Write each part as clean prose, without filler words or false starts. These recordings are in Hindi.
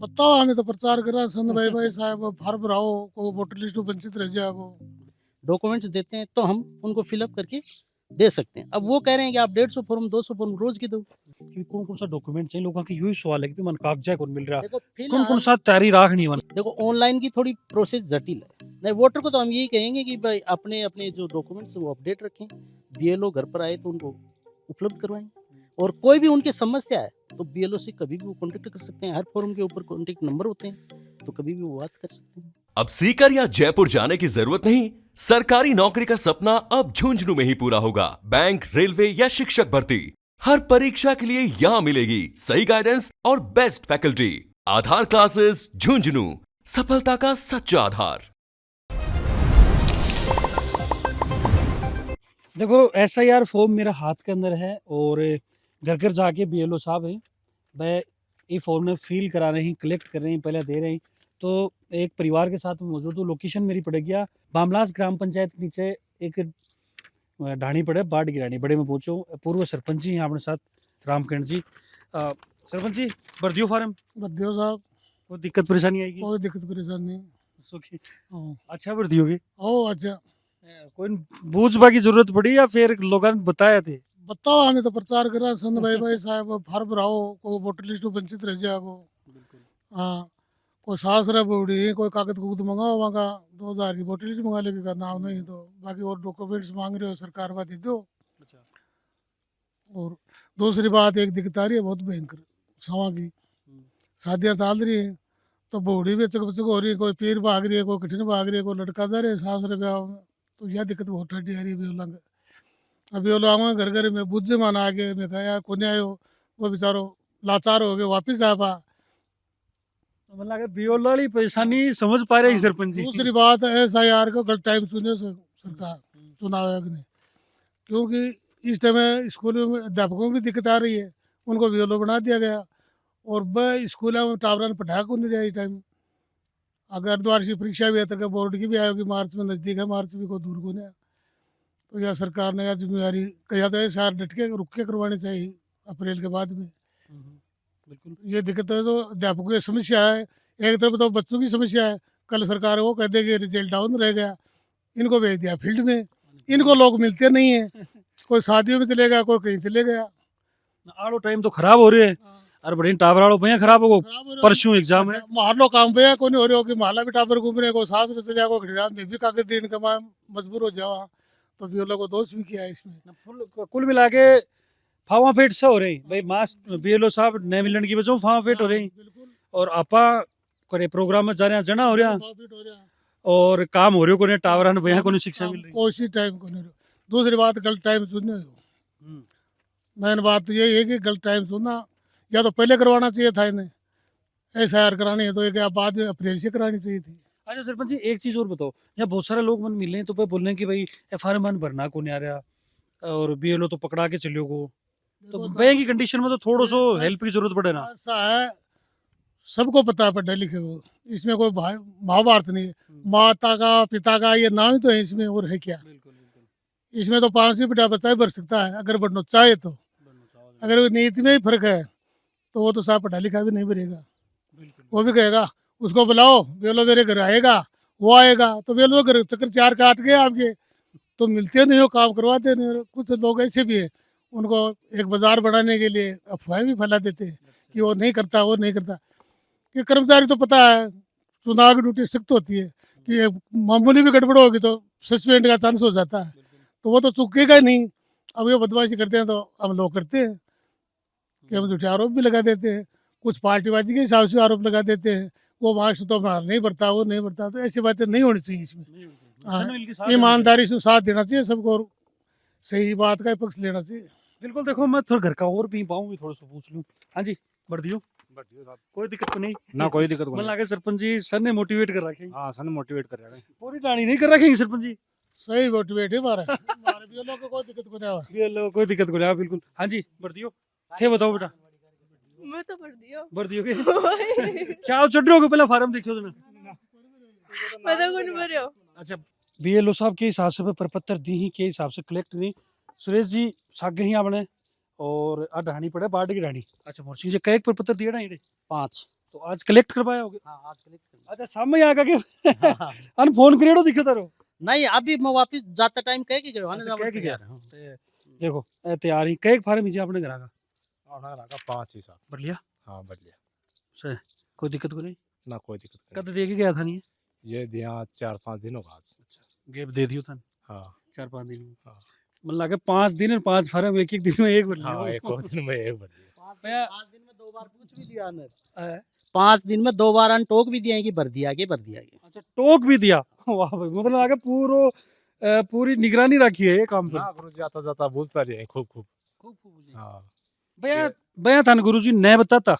बताओ हमें तो प्रचार करा संत भाई भाई साहब फार्म भराओ को वोटर लिस्ट में वंचित रह जाओ। डॉक्यूमेंट्स देते हैं तो हम उनको फिलअप करके दे सकते हैं। अब वो कह रहे हैं कि आप 150 फॉर्म 200 फॉर्म रोज की दो। कि कौन कौन सा डॉक्यूमेंट चाहिए लोगों की, यही सवाल है कि मन कागजा कौन मिल रहा, देखो कौन कौन फिलहाल सा तैयारी राखनी मन। देखो ऑनलाइन की थोड़ी प्रोसेस जटिल है। नहीं, वोटर को तो हम यही कहेंगे कि भाई अपने अपने जो डॉक्यूमेंट्स वो अपडेट रखें। बीएलओ घर पर आए तो उनको उपलब्ध करवाएं, और कोई भी उनकी समस्या है तो बीएलओ से कभी भी वो कॉन्टेक्ट कर सकते हैं। हर फॉर्म के ऊपर कॉन्टेक्ट नंबर होते हैं, तो कभी भी वो बात कर सकते हैं। अब सीकर या जयपुर जाने की जरूरत नहीं। सरकारी नौकरी का सपना अब झुंझुनू में ही पूरा होगा। बैंक, रेलवे या शिक्षक भर्ती, हर परीक्षा के लिए यहाँ मिलेगी सही गाइडेंस और बेस्ट फैकल्टी। आधार क्लासेस झुंझुनू, सफलता का सच्चा आधार। देखो SIR फॉर्म मेरा हाथ के अंदर है और घर घर जाके BLO साहब हैं वह ये फॉर्म में फिल करा रहे हैं, कलेक्ट कर रहे हैं, पहले दे रहे हैं। तो एक परिवार के साथ मौजूद हूँ। लोकेशन मेरी पड़ गया बामलास ग्राम पंचायत के नीचे एक ढाणी पड़े, बाढ़ की ढाणी बड़े में पहुँचो। पूर्व सरपंच जी हैं अपने साथ, रामकिरण जी। सरपंच जी भर फार्म, बदियो साहब कोई दिक्कत परेशानी आएगी? कोई दिक्कत परेशानी नहीं। सुखी हाँ। अच्छा भर दियोगे? ओ अच्छा कोई बूझबा की जरूरत पड़ी या फिर लोगों ने बताया थे? बताओ हमें तो प्रचार करा संत भाई भाई साहब फार्म भराओ को वोटर लिस्ट में वंचित रह जाओ। हाँ, कोई सास रह बूढ़ी कोई कागज कुगज मंगाओ वहाँ 2000 की वोटर लिस्ट मंगा लेगी का नाम नहीं तो बाकी और डॉक्यूमेंट्स मांग रहे हो सरकार बात दे दो। और दूसरी बात एक दिक्कत आ रही है बहुत भयंकर सवा की शादियाँ चल रही हैं तो बूढ़ी भी चक हो रही है, कोई पीर भाग रही है, कोई कठिन भाग रही है, कोई लड़का जा रहे है सास रे ब्याह में। तो यह दिक्कत बहुत ठंडी आ रही है बेला में। अभी वो लोग घर घर में बुझ मान आ गए, मैं कहा यार कोने आयो, वो बेचारो लाचार हो गए वापिस आ पा। मतलब BLO वाली परेशानी समझ पा रहे हैं सरपंच जी। दूसरी बात SIR को गलत टाइम चुने सरकार चुनाव आयोग ने, क्योंकि इस टाइम स्कूल में अध्यापकों में भी दिक्कत आ रही है, उनको BLO बना दिया गया और वह स्कूल में टावरा ने पढ़ाया को नहीं रहा इस टाइम। अगर अर्धवार्षिक परीक्षा भी है तो बोर्ड की भी आएगी मार्च में, नज़दीक है मार्च भी को दूर को नहीं। तो यह सरकार ने यह जिम्मेवारी कहा तो SIR डट के रुक के करवानी चाहिए अप्रैल के बाद में। बिल्कुल ये दिक्कत है जो अध्यापकों की समस्या है, एक तरफ तो बच्चों की समस्या है। कल सरकार वो कह देगी रिजल्ट डाउन रह गया, इनको भेज दिया फील्ड में, इनको लोग मिलते नहीं है, कोई शादियों में चले गया, कोई कहीं चले गया। आड़ो टाइम तो खराब हो रहे हैं और बड़ी टावर आड़ो भैया खराब हो परसों एग्जाम है। महलो काम पे कोई नहीं हो रही हो कि महला भी टावर घूम रहे, कोई सास से जाए, कोई एग्जाम में भी कागज देने का मैं मजबूर हो जावा। तो BLO को दोष भी किया है इसमें। कुल मिला के फावा फेट से हो रही भाई। मास BLO साहब नए मिलन की वजह फावा फेट हो रही और आपा करे प्रोग्राम में जा रहे हैं, जना हो रहा और काम हो रहे को टावर ने भैया को शिक्षा मिल रही। कोई टाइम को नहीं। दूसरी बात गलत टाइम चुने हो। मेन बात तो यही है कि गलत टाइम चुना, या तो पहले करवाना चाहिए था इन्हें। SIR करानी है तो एक बाद में अप्रैल से करानी चाहिए थी। अच्छा सरपंच जी एक चीज और बताओ, यहाँ बहुत सारे लोग मन मिले हैं तो पे बोल रहे हैं कि भाई FR मन भरना को नहीं आ रहा और BLO तो पकड़ा के चलियो को, तो बैंक की कंडीशन में तो थोड़ा सो हेल्प की जरूरत पड़े ना। ऐसा है, सबको पता है पढ़े लिखे को, इसमें कोई भाई महाभारत नहीं है। माता का पिता का ये नाम ही तो है इसमें, और है क्या इसमें? तो 5वीं बेटा बच्चा ही भर सकता है अगर बढ़ना चाहे तो। अगर वो नीति में ही फर्क है तो वो तो साहब पढ़ा लिखा भी नहीं भरेगा। वो भी कहेगा उसको बुलाओ, BLO मेरे घर आएगा, वो आएगा तो BLO घर चक्कर 4 काट गए आपके, तो मिलते नहीं हो, काम करवाते नहीं हो। कुछ लोग ऐसे भी है, उनको एक बाजार बनाने के लिए अफवाहें भी फैला देते हैं कि वो नहीं करता, वो नहीं करता। कि कर्मचारी तो पता है चुनाव की ड्यूटी सख्त होती है कि मामूली भी गड़बड़ होगी तो सस्पेंड का चांस हो जाता है, तो वो तो चुकेगा ही नहीं। अब ये बदमाशी करते हैं तो हम लोग करते हैं कि हम झूठे आरोप भी लगा देते हैं, कुछ पार्टीबाजी के हिसाब से आरोप लगा देते हैं, वो मार्क्स तो हमारा नहीं बढ़ता, वो नहीं बढ़ता। तो ऐसी बातें नहीं होनी चाहिए इसमें। हाँ, ईमानदारी से साथ देना चाहिए सबको, सही बात का पक्ष लेना चाहिए। बिल्कुल। देखो मैं थोड़ा घर का और भी पाऊँ थोड़ा सा पूछ लूँ। हाँ जी बढ़ दियो कोई दिक्कत तो नहीं ना, कोई दिक्कत मन लागे सरपंच जी सर ने मोटिवेट कर रखे। हाँ सन मोटिवेट कर रहे हैं। पूरी टाणी नहीं कर रखेंगे सरपंच जी? सही मोटिवेट है हमारा। हमारे BLO को कोई दिक्कत को नहीं आवा। BLO कोई दिक्कत को नहीं। बिल्कुल। हाँ जी बढ़ दियो थे बताओ बेटा। मैं तो भर दियो। भर दियोगे? चाव चढ़ रहे हो पहले फार्म देखियो तुमने? मैं तो कौन भरियो। अच्छा BLO साहब के हिसाब से प्रपत्र दी ही के हिसाब से कलेक्ट नहीं सुरेश जी सागे ही आपने और ढाणी पड़े बाढ़ की ढाणी। अच्छा मोर सिंह जी कई प्रपत्र दिए ना? 5 तो आज कलेक्ट करवाया होगे? हाँ आज कलेक्ट करना अच्छा सामने आके के हाँ। अन फोन करियो दिखो तारो नहीं अभी मैं वापस जाता टाइम कह के गया अच्छा, कह के गया। ते देखो ए तैयार ही कई फार्म ही अपने घर का और लगा 5 ही साल। बढ़िया हाँ बढ़िया। से कोई दिक्कत को नहीं ना कोई दिक्कत नहीं। कद दे के गया था नहीं ये दिया 4-5 दिन होगा आज। गेप दे दियो था हाँ 4-5 दिन में हाँ। मतलब लगे 5 दिन और 5 फार्म एक दिन में एक बन हाँ एक और दिन में एक बढ़ गया। 5 दिन में 2 बार पूछ भी लिया अनर 5 दिन में 2 बार अन टोक भी दिया कि भर दिया के भर दिया के अच्छा टोक भी दिया वाह भाई मतलब आगे पूरी निगरानी रखी है ये काम पर ना गुरुजी आता जाता पूछता रहे खूब खूब। खूब खूब हाँ भैया भैया था गुरुजी ने बताता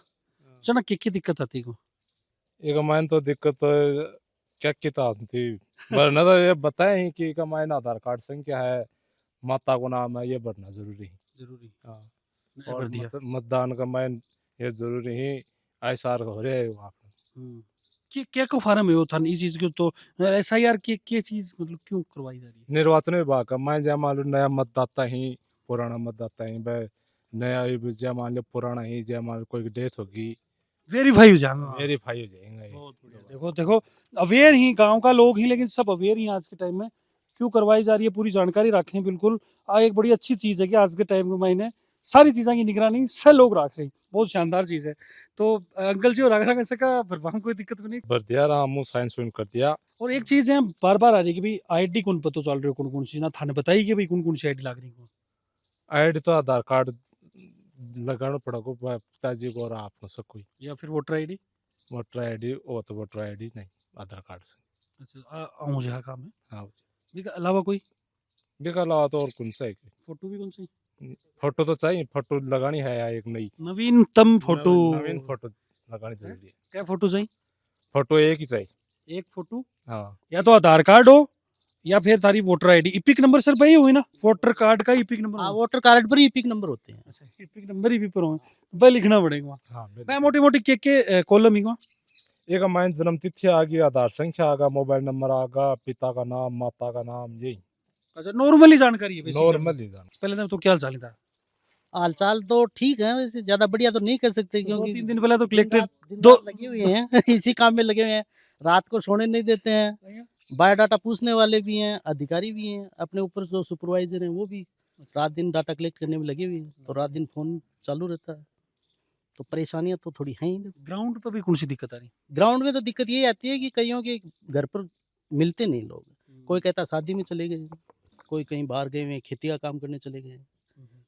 चना की दिक्कत आती को एक मायन तो दिक्कत तो क्या किता थी वरना तो ये बताए ही कि का मायन आधार कार्ड संख्या है माता को नाम है ये भरना जरूरी है। जरूरी हाँ ने और भर दिया मतदान का मायन ये जरूरी है ISR हो रहे है वहाँ पे। क्या को फार्म है वो था इस चीज को तो SIR की चीज मतलब क्यों करवाई जा रही है निर्वाचन विभाग का मायन जय मान लो नया मतदाता ही पुराना मतदाता ही भाई नया जय मान लो पुराना ही जय मान लो कोई डेथ होगी वेरीफाई हो जाएगा वेरीफाई हो जाएंगे। बहुत बढ़िया देखो देखो अवेयर ही गांव का लोग ही लेकिन सब अवेयर ही हैं आज के टाइम में क्यों करवाई जा रही है पूरी जानकारी रखें बिल्कुल एक बड़ी अच्छी चीज़ है कि आज के टाइम में महीने सारी चीज़ों की निगरानी सब लोग रख रहे हैं बहुत शानदार चीज़ है तो अंकल जी और रख सका वहाँ कोई दिक्कत नहीं भर दिया रामू साइंस कर दिया। और एक चीज़ है बार बार आ रही है कि भाई ID कौन पता चल रही हो कौन कौन सी ना थाने बताई कि भाई कौन कौन सी ID लग रही है ID तो आधार कार्ड लगाना पड़ेगा पिताजी को और आपको सब कोई या फिर वोटर ID वोटर ID वो तो वोटर ID नहीं आधार कार्ड से। अच्छा मुझे हाँ काम है हाँ इसके अलावा कोई बिका अलावा तो और कौन सा है फोटो भी कौन सी फोटो तो चाहिए फोटो लगानी है यार एक नई नवीनतम फोटो नवीन फोटो लगानी जरूरी है। क्या फोटो चाहिए फोटो एक ही चाहिए एक फोटो हाँ या तो आधार कार्ड हो या फिर तारी voter ID EPIC number sir भाई हुई ना वोटर कार्ड का इपिक नंबर हाँ वोटर कार्ड पर ही इपिक नंबर होते हैं। अच्छा इपिक नंबर ही भी पर हो भाई लिखना पड़ेगा हाँ मैं मोटी मोटी के कॉलम ही को एक माइन जन्म तिथि आ गई आधार संख्या आ गया मोबाइल नंबर आ गया पिता का नाम माता का नाम यही अच्छा नॉर्मली जानकारी है basic नॉर्मल ही जानकारी। पहले तो क्या चाल था हालचाल तो ठीक है वैसे ज्यादा बढ़िया तो नहीं कर सकते क्योंकि 2-3 दिन पहले तो कलेक्टेड दिन दो- रात लगे हुए हैं इसी काम में लगे हुए हैं रात को सोने नहीं देते हैं बायोडाटा पूछने वाले भी हैं अधिकारी भी हैं अपने ऊपर जो सुपरवाइजर हैं वो भी रात दिन डाटा कलेक्ट करने में लगे हुए हैं तो रात दिन फोन चालू रहता है तो परेशानियां तो थोड़ी हैं ही। ग्राउंड पर भी कौन सी दिक्कत आ रही ग्राउंड में तो दिक्कत ये आती है कि कईयों के घर पर मिलते नहीं लोग कोई कहता शादी में चले गए कोई कहीं बाहर गए हुए हैं खेती का काम करने चले गए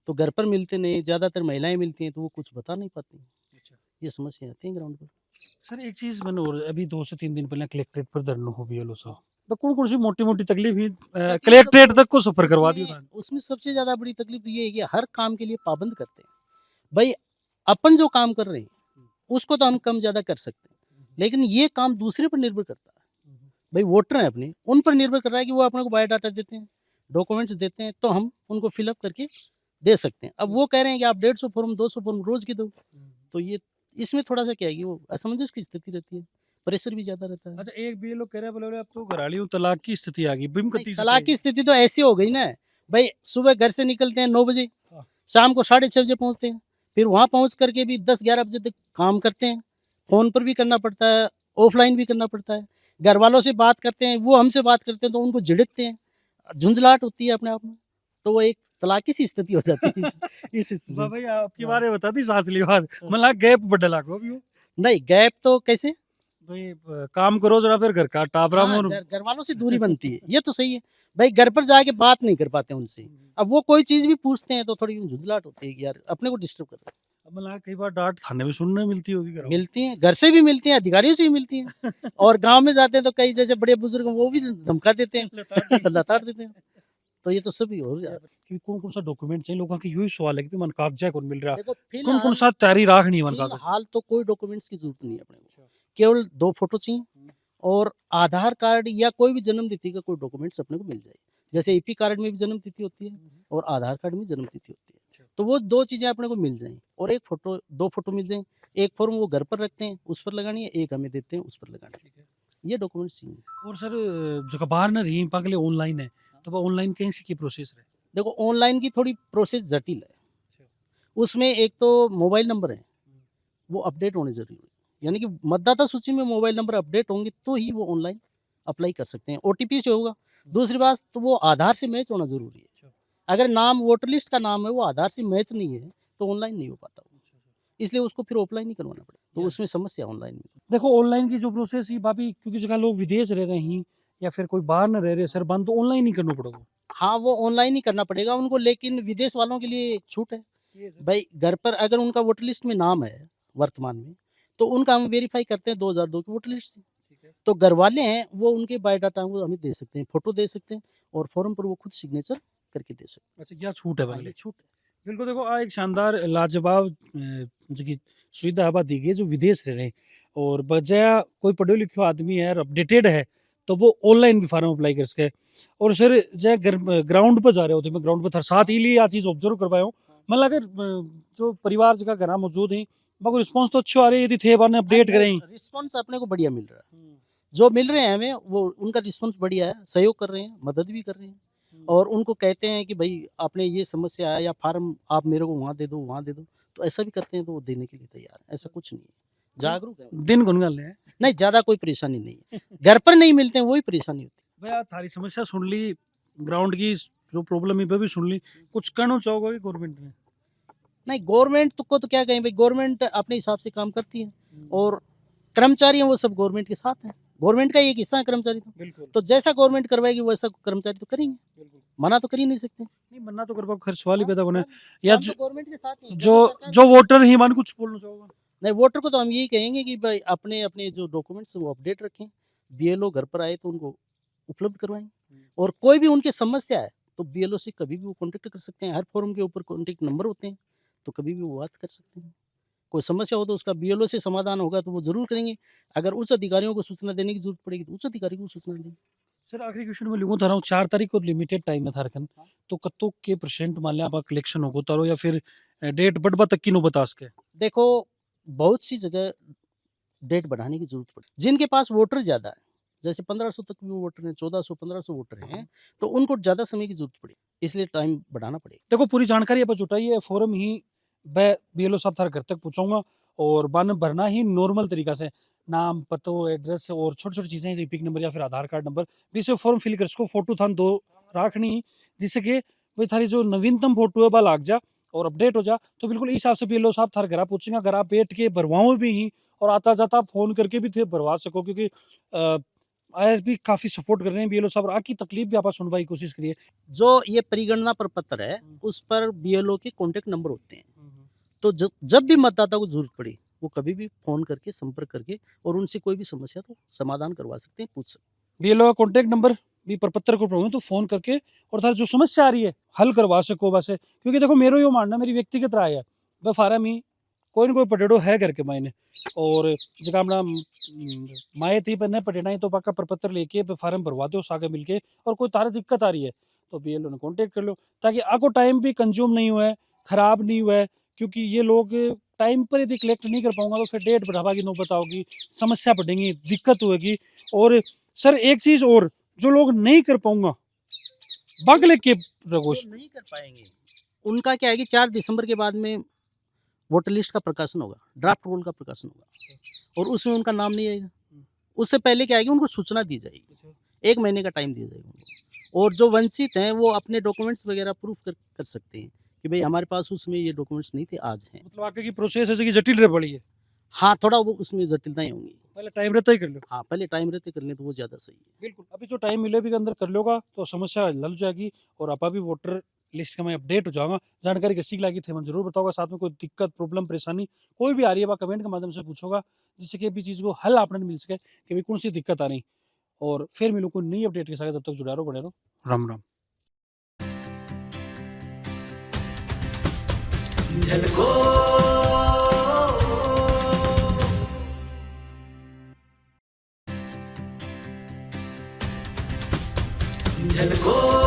तो घर पर मिलते नहीं ज़्यादातर महिलाएं मिलती हैं तो वो कुछ बता नहीं पाती ये समस्या आती है ग्राउंड पर। सर एक चीज मैंने और अभी 2 से 3 दिन पहले कलेक्ट्रेट पर धरना हो भी सा तो कौन सी मोटी मोटी तकलीफ ही कलेक्ट्रेट तक को सफर करवा दिया उसमें सबसे ज़्यादा बड़ी तकलीफ ये है कि हर काम के लिए पाबंद करते हैं भाई अपन जो काम कर रहे हैं उसको तो हम कम ज़्यादा कर सकते हैं लेकिन ये काम दूसरे पर निर्भर करता है भाई वोटर हैं अपने उन पर निर्भर कर रहा है कि वो अपने को बायोडाटा देते हैं डॉक्यूमेंट्स देते हैं तो हम उनको फिलअप करके दे सकते हैं। अब वो कह रहे हैं कि आप 150 फॉर्म 200 फॉर्म रोज की दो तो ये इसमें थोड़ा सा क्या है कि वो असमंजस की स्थिति रहती है प्रेशर भी ज्यादा रहता है। अच्छा एक भी लोग कह रहे हैं बोले अब तो घराली तलाक की स्थिति आ गई बिम नहीं, तलाक की स्थिति तो ऐसी हो गई ना भाई सुबह घर से निकलते हैं 9 बजे शाम को 6:30 बजे पहुंचते हैं फिर वहां पहुंच करके भी 10-11 बजे तक काम करते हैं फोन पर भी करना पड़ता है ऑफलाइन भी करना पड़ता है घर वालों से बात करते हैं वो हमसे बात करते हैं तो उनको झिड़कते हैं झुंझलाहट होती है अपने आप में तो वो एक तलाकी सी स्थिति हो जाती है इस स्थिति में। भाई आपकी बारे बता दी सासली बात मतलब गैप बड़ा लागो भी नहीं गैप तो कैसे भाई काम करो जरा फिर घर का टापरा हाँ, और घर वालों से दूरी बनती है ये तो सही है भाई घर पर जाके बात नहीं कर पाते उनसे अब वो कोई चीज भी पूछते हैं तो थोड़ी झुंझलाहट होती है कि यार अपने को डिस्टर्ब कर रहे हैं। मतलब कई बार डांट थाने में सुनने मिलती होगी घरों में। मिलती हैं घर से भी मिलती हैं अधिकारियों से भी मिलती हैं और गांव में जाते हैं तो कई जैसे बड़े बुजुर्ग हैं, वो भी धमका देते हैं लताड़ देते हैं तो ये तो सभी हो रहा है। कि कौन सा डॉक्यूमेंट चाहिए लोगों की यही सवाल है कि मन कागजा कौन मिल रहा देखो कौन कौन सा तैयारी राखनी है मन कागज फिलहाल तो कोई डॉक्यूमेंट्स की जरूरत नहीं है अपने को केवल 2 फोटो चाहिए और आधार कार्ड या कोई भी जन्म तिथि का कोई डॉक्यूमेंट्स अपने को मिल जाए जैसे ईपी कार्ड में भी जन्म तिथि होती है और आधार कार्ड में जन्म तिथि होती है तो वो 2 चीजें अपने को मिल जाएं और एक फोटो 2 फोटो मिल जाएं एक फॉर्म वो घर पर रखते हैं उस पर लगानी है एक हमें देते हैं उस पर लगानी है ये डॉक्यूमेंट्स चाहिए। और सर जो बाहर ना रही पागले ऑनलाइन है तो वो ऑनलाइन कैसे की प्रोसेस है देखो ऑनलाइन की थोड़ी प्रोसेस जटिल है उसमें एक तो मोबाइल नंबर है वो अपडेट होने जरूरी है यानी कि मतदाता सूची में मोबाइल नंबर अपडेट होंगे तो ही वो ऑनलाइन अप्लाई कर सकते हैं। ओटीपी से होगा। दूसरी बात तो वो आधार से मैच होना ज़रूरी है। अगर नाम वोटर लिस्ट का नाम है वो आधार से मैच नहीं है तो ऑनलाइन नहीं हो पाता वो। इसलिए उसको फिर ऑफलाइन ही करवाना पड़ेगा, तो उसमें समस्या ऑनलाइन में। देखो ऑनलाइन की जो प्रोसेस है भाभी, क्योंकि जगह लोग विदेश रह रहे हैं या फिर कोई बाहर न रह रहे सर बंद, तो ऑनलाइन ही करना पड़ेगा। हाँ, वो ऑनलाइन ही करना पड़ेगा उनको, लेकिन विदेश वालों के लिए एक छूट है। भाई घर पर अगर उनका वोटर लिस्ट में नाम है वर्तमान में, तो उनका हम वेरीफाई करते हैं 2002 की वोटर लिस्ट से। तो घर वाले हैं वो उनके बायोडाटा वो हमें दे सकते हैं, फोटो दे सकते हैं और फॉर्म पर वो खुद सिग्नेचर करके दे सकते हैं। अच्छा, क्या छूट है हाँ, भाई? ये छूट है। बिल्कुल, देखो आ एक शानदार लाजवाब जेकी सुविधा हवा दी गई है जो विदेश रह रहे हैं, और बजाय कोई पढ़ो लिखो आदमी है और अपडेटेड है तो वो ऑनलाइन भी फार्म अप्लाई कर सके। और सर जय ग्राउंड पर जा रहे होते, मैं ग्राउंड पर था साथ ही लिए आ चीज़ ऑब्जर्व कर पाया हूँ। मतलब अगर जो परिवार जगह घर मौजूद हैं मगर रिस्पॉन्स तो अच्छे आ रहे यदि थे बार अपडेट करें। रिस्पॉन्स अपने को बढ़िया मिल रहा है। जो मिल रहे हैं हमें वो उनका रिस्पॉन्स बढ़िया है, सहयोग कर रहे हैं, मदद भी कर रहे हैं और उनको कहते हैं कि भाई आपने ये समस्या है या फार्म आप मेरे को वहाँ दे दो, वहाँ दे दो, तो ऐसा भी करते हैं तो वो देने के लिए तैयार है। ऐसा कुछ नहीं है, जागरूक है। दिन गुनगल है नहीं, ज़्यादा कोई परेशानी नहीं है। घर पर नहीं मिलते हैं वही परेशानी होती है। भैया, थारी समस्या सुन ली, ग्राउंड की जो प्रॉब्लम है वो भी सुन ली, कुछ कहना चाहोगे गवर्नमेंट ने? नहीं, गवर्नमेंट को तो क्या कहें भाई, गवर्नमेंट अपने हिसाब से काम करती है और कर्मचारी हैं वो सब गवर्नमेंट के साथ हैं। गवर्नमेंट का एक हिस्सा है कर्मचारी बिल्कुल तो जैसा गवर्नमेंट करवाएगी वैसा कर्मचारी तो करेंगे, बिल्कुल। मना तो कर ही नहीं सकते। नहीं मन्ना तो कर पाओ, खर्च वाली पैदा होने या हम तो गवर्नमेंट के साथ ही हैं। जो जैसा सरकार- जो वोटर ही मान कुछ बोलना चाहोगे? नहीं, वोटर को तो हम यही कहेंगे कि भाई अपने अपने जो डॉक्यूमेंट्स वो अपडेट रखें, बीएलओ घर पर आए तो उनको उपलब्ध करवाएं और कोई भी उनकी समस्या है तो बीएलओ से कभी भी वो कॉन्टेक्ट कर सकते हैं। हर फॉर्म के ऊपर कॉन्टेक्ट नंबर होते हैं तो कभी भी वो बात कर सकते हैं। कोई समस्या हो तो उसका बीएलओ से समाधान होगा तो वो ज़रूर करेंगे। अगर उच्च अधिकारियों को सूचना देने की ज़रूरत पड़ेगी तो उच्च अधिकारी को सूचना देंगे। सर आखिरी क्वेश्चन में लिखूँ था रहा हूँ, 4 तारीख को लिमिटेड टाइम है थारकन, तो कत्तों के परसेंट मान लिया आप कलेक्शन होगो तारो या फिर डेट बढ़वा तक की नो बता सके? देखो, बहुत सी जगह डेट बढ़ाने की ज़रूरत पड़ी। जिनके पास वोटर ज़्यादा है, जैसे 1500 तक भी वोटर हैं, 1400 1500 वोटर हैं, तो उनको ज़्यादा समय की ज़रूरत पड़ी, इसलिए टाइम बढ़ाना पड़ेगा। देखो पूरी जानकारी आप जुटाई है, फॉर्म ही मैं बीएलओ साहब थारे घर तक पहुँचाऊँगा और बन भरना ही नॉर्मल तरीका से, नाम, पतो, एड्रेस और छोटी-छोटी चीज़ें, रिपीट नंबर या फिर आधार कार्ड नंबर, जिससे फॉर्म फिल कर सको, फोटो थान 2 राखनी, जिससे कि भाई थारी जो नवीनतम फोटो है बा लाग जा और अपडेट हो जा, तो बिल्कुल इस हिसाब से बीएलओ साहब थारे घर पहुँचेंगे, घर आप बैठ के भरवाओ भी ही और आता-जाता फ़ोन करके भी थे भरवा सको, क्योंकि आईएएस भी काफ़ी सपोर्ट कर रहे हैं बीएलओ साहब, आपकी तकलीफ भी आप सुनवाई की कोशिश करिए। जो ये परिगणना प्रपत्र है, उस पर बीएलओ के कॉन्टैक्ट नंबर होते हैं, तो जब भी मतदाता को ज़रूरत पड़ी, वो कभी भी फ़ोन करके, संपर्क करके और उनसे कोई भी समस्या तो समाधान करवा सकते हैं, पूछ सकते हैं। बीएलओ का कॉन्टैक्ट नंबर भी प्रपत्र को प्रॉब्लम तो फ़ोन करके और थारी जो समस्या आ रही है हल करवा सको वैसे, क्योंकि देखो मेरो यो मानना मेरी व्यक्तिगत राय है, वह फार्म ही कोई न कोई पटेड़ो है घर के मायने और जगह अपना माए थी पर पटेना ही तो पक्का प्रपत्र लेके फार्म भरवा दो सागे मिलके, और कोई तारे दिक्कत आ रही है तो बीएलओ ने कॉन्टेक्ट कर लो, ताकि आपको टाइम भी कंज्यूम नहीं हुआ है, खराब नहीं हुआ है, क्योंकि ये लोग टाइम पर यदि कलेक्ट नहीं कर पाऊंगा तो फिर डेट बढ़ावा की नौबत आओगी, समस्या बढ़ेंगी, दिक्कत होगी। और सर एक चीज़ और, जो लोग नहीं कर पाऊंगा बागले के रगोश जो नहीं कर पाएंगे, उनका क्या है कि 4 दिसंबर के बाद में वोटर लिस्ट का प्रकाशन होगा, ड्राफ्ट रोल का प्रकाशन होगा और उसमें उनका नाम नहीं आएगा। उससे पहले क्या है कि उनको सूचना दी जाएगी, 1 महीने का टाइम दिया जाएगा उनको, और जो वंचित हैं वो अपने डॉक्यूमेंट्स वगैरह प्रूफ कर सकते हैं कि भाई हमारे पास उसमें ये डॉक्यूमेंट्स नहीं थे, आज हैं। मतलब आगे की प्रोसेस ऐसे की जटिल रह पड़ी है, हाँ, थोड़ा वो उसमें जटिलताएं होंगी। पहले टाइम रहता ही कर लो। हाँ, पहले टाइम रहते कर लें तो वो ज़्यादा सही है। बिल्कुल, अभी जो टाइम मिले भी के अंदर कर लोगा तो समस्या हल हो जाएगी और आपा भी वोटर लिस्ट का मैं अपडेट हो जाऊंगा। जानकारी किसी की लगी थे मैं जरूर बताऊंगा, साथ में कोई दिक्कत प्रॉब्लम परेशानी कोई भी आ रही है वह कमेंट के माध्यम से पूछोगा, जिससे कि भी चीज़ को हल आपने मिल सके कि भाई कौन सी दिक्कत आ रही। और फिर मिलूँ कोई नई अपडेट के साथ, तब तक जुड़ा रहो, बने रहो। राम राम। झलको